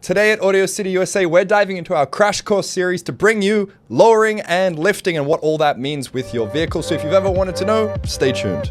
Today at Audio City USA, we're diving into our crash course series to bring you lowering and lifting and what all that means with your vehicle. So if you've ever wanted to know, stay tuned.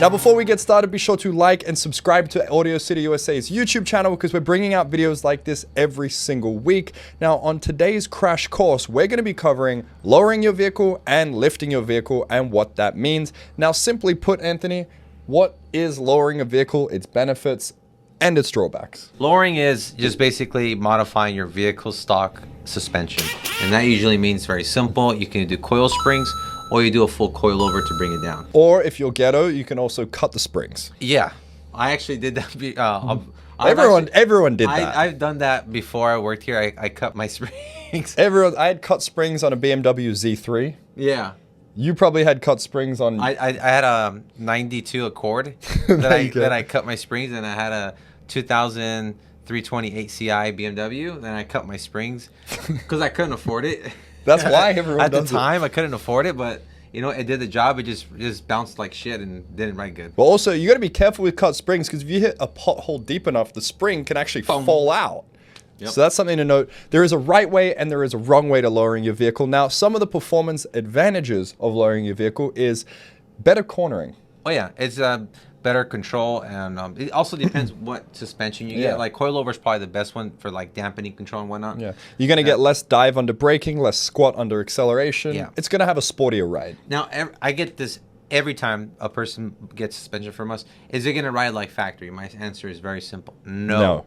Now, before we get started, be sure to like and subscribe to Audio City USA's YouTube channel because we're bringing out videos like this every single week. Now, on today's crash course, we're going to be covering lowering your vehicle and lifting your vehicle and what that means. Now, simply put, Anthony, what is lowering a vehicle, its benefits, and its drawbacks? Lowering is just basically modifying your vehicle stock suspension. And that usually means very simple. You can do coil springs or you do a full coil over to bring it down. Or if you're ghetto, you can also cut the springs. Yeah, I actually did that. Everyone did that. I've done that before I worked here. I cut my springs. I had cut springs on a BMW Z3. Yeah. You probably had cut springs on... I had a 92 Accord that I cut my springs, and I had a 2000 328 Ci BMW. Then I cut my springs because I couldn't afford it. That's why everyone At does the time, I couldn't afford it, but you know, it did the job. It just bounced like shit and didn't ride good. But also, you got to be careful with cut springs because if you hit a pothole deep enough, the spring can actually fall out. Yep. So that's something to note. There is a right way and there is a wrong way to lowering your vehicle. Now, some of the performance advantages of lowering your vehicle is better cornering. Oh yeah, it's better control, and it also depends what suspension you get. Like coilover is probably the best one for like dampening control and whatnot. Yeah, you're gonna get less dive under braking, less squat under acceleration. Yeah, it's gonna have a sportier ride. Now, I get this every time a person gets suspension from us. Is it gonna ride like factory? My answer is very simple. No.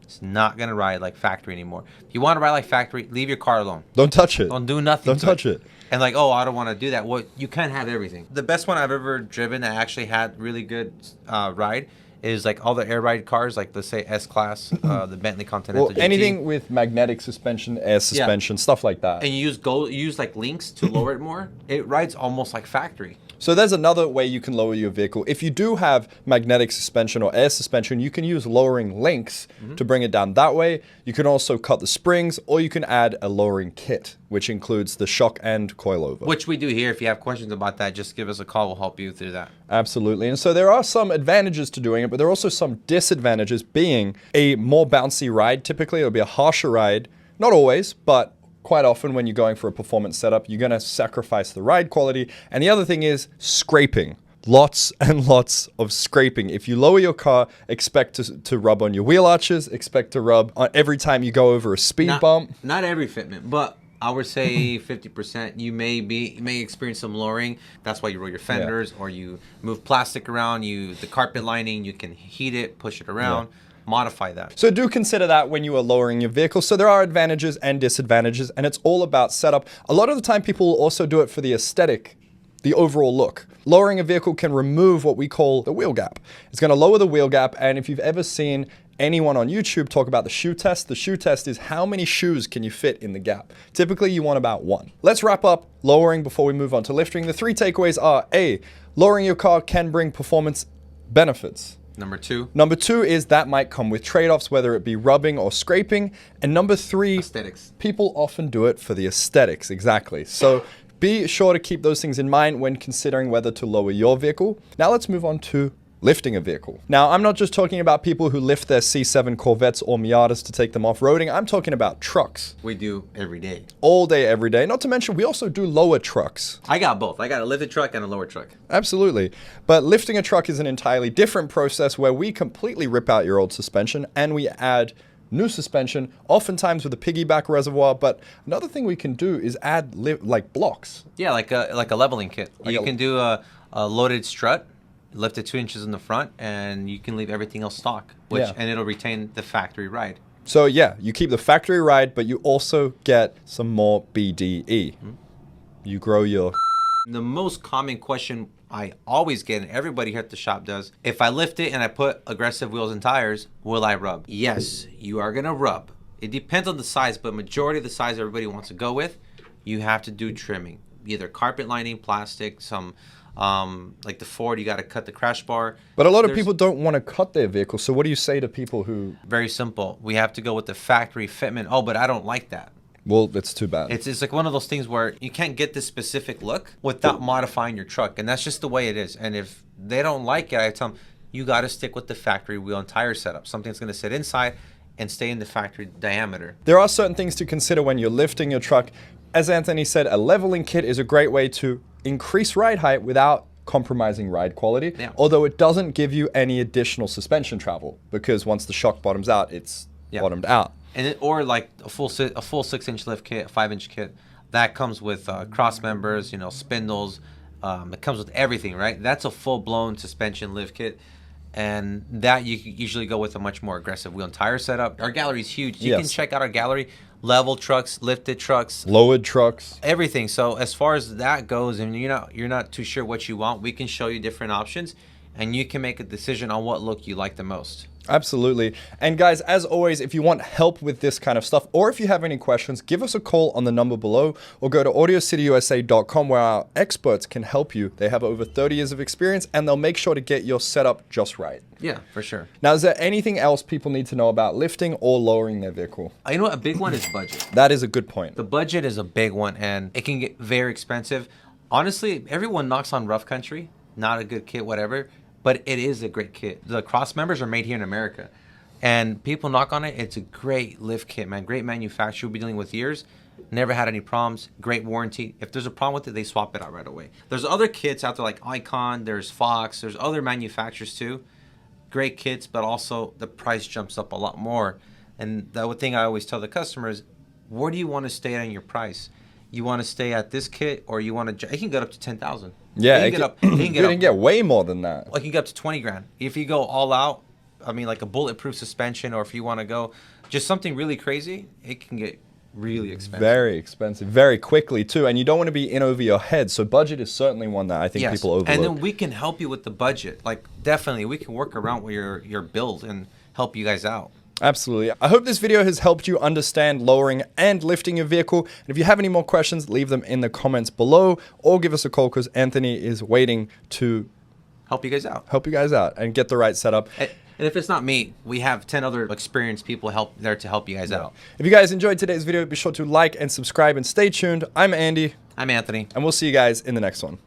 It's not going to ride like factory anymore. If you want to ride like factory, leave your car alone. Don't touch it. Don't do nothing. Don't touch it. And like, oh, I don't want to do that. Well, you can't have everything. The best one I've ever driven that actually had really good ride is like all the air ride cars, like let's say S-Class, the Bentley Continental GT. Anything with magnetic suspension, air suspension, stuff like that. And you use like links to lower it more. It rides almost like factory. So there's another way you can lower your vehicle. If you do have magnetic suspension or air suspension, you can use lowering links to bring it down that way. You can also cut the springs, or you can add a lowering kit, which includes the shock and coilover. Which we do here. If you have questions about that, just give us a call. We'll help you through that. Absolutely. And so there are some advantages to doing it, but there are also some disadvantages, being a more bouncy ride. Typically, it'll be a harsher ride. Not always, but quite often when you're going for a performance setup, you're going to sacrifice the ride quality. And the other thing is scraping. Lots and lots of scraping. If you lower your car, expect to rub on your wheel arches, expect to rub on every time you go over a speed bump. Not every fitment, but I would say 50%. You may experience some lowering. That's why you roll your fenders or you move plastic around. The carpet lining, you can heat it, push it around. Modify that. So do consider that when you are lowering your vehicle. So there are advantages and disadvantages, and it's all about setup. A lot of the time people will also do it for the aesthetic, the overall look. Lowering a vehicle can remove what we call the wheel gap. It's going to lower the wheel gap, and if you've ever seen anyone on YouTube talk about the shoe test is how many shoes can you fit in the gap. Typically you want about one. Let's wrap up lowering before we move on to lifting. The three takeaways are: A, lowering your car can bring performance benefits. Number two is that might come with trade-offs, whether it be rubbing or scraping. And number three, aesthetics. People often do it for the aesthetics, exactly. So be sure to keep those things in mind when considering whether to lower your vehicle. Now let's move on to lifting a vehicle. Now, I'm not just talking about people who lift their C7 Corvettes or Miatas to take them off-roading. I'm talking about trucks. We do every day. All day, every day. Not to mention, we also do lower trucks. I got both. I got a lifted truck and a lower truck. Absolutely. But lifting a truck is an entirely different process where we completely rip out your old suspension and we add new suspension, oftentimes with a piggyback reservoir. But another thing we can do is add like blocks. Yeah, like a leveling kit. You can do a loaded strut, lift it 2 inches in the front, and you can leave everything else stock, and it'll retain the factory ride. So yeah, you keep the factory ride, but you also get some more BDE. You grow your... The most common question I always get, and everybody here at the shop does, if I lift it and I put aggressive wheels and tires, will I rub? Yes, you are gonna rub. It depends on the size, but majority of the size everybody wants to go with, you have to do trimming. Either carpet lining, plastic, some... like the Ford, you got to cut the crash bar. But a lot of people don't want to cut their vehicle. So what do you say to people who... Very simple. We have to go with the factory fitment. Oh, but I don't like that. Well, that's too bad. It's like one of those things where you can't get this specific look without modifying your truck. And that's just the way it is. And if they don't like it, I tell them, you got to stick with the factory wheel and tire setup. Something that's going to sit inside and stay in the factory diameter. There are certain things to consider when you're lifting your truck. As Anthony said, a leveling kit is a great way to increase ride height without compromising ride quality, although it doesn't give you any additional suspension travel, because once the shock bottoms out, it's bottomed out. And or like a full 6-inch lift kit, a 5-inch kit, that comes with cross members, you know, spindles. It comes with everything, right? That's a full-blown suspension lift kit. And that you can usually go with a much more aggressive wheel and tire setup. Our gallery is huge. You can check out our gallery. Level trucks, lifted trucks, lowered trucks, everything. So as far as that goes, and you're not too sure what you want, we can show you different options, and you can make a decision on what look you like the most. Absolutely. And guys, as always, if you want help with this kind of stuff, or if you have any questions, give us a call on the number below, or go to AudioCityUSA.com, where our experts can help you. They have over 30 years of experience, and they'll make sure to get your setup just right. Yeah, for sure. Now, is there anything else people need to know about lifting or lowering their vehicle? You know what? A big one is budget. That is a good point. The budget is a big one, and it can get very expensive. Honestly, everyone knocks on Rough Country. Not a good kit, whatever. But it is a great kit. The cross members are made here in America. And people knock on it. It's a great lift kit, man. Great manufacturer. We'll be dealing with years. Never had any problems. Great warranty. If there's a problem with it, they swap it out right away. There's other kits out there like Icon. There's Fox. There's other manufacturers too. Great kits, but also the price jumps up a lot more. And the thing I always tell the customers, where do you want to stay at in your price? You want to stay at this kit, or you want to? It can get up to 10,000. Yeah, it can get way more than that. It can get up to 20 grand. If you go all out, I mean, like a bulletproof suspension, or if you want to go just something really crazy, it can get really expensive. Very expensive, very quickly too. And you don't want to be in over your head. So budget is certainly one that I think people overlook. And then we can help you with the budget. Like, definitely, we can work around with your build and help you guys out. Absolutely. I hope this video has helped you understand lowering and lifting your vehicle. And if you have any more questions, leave them in the comments below, or give us a call, because Anthony is waiting to help you guys out and get the right setup. And if it's not me, we have 10 other experienced people there to help you guys out. If you guys enjoyed today's video, be sure to like and subscribe and stay tuned. I'm Andy. I'm Anthony. And we'll see you guys in the next one.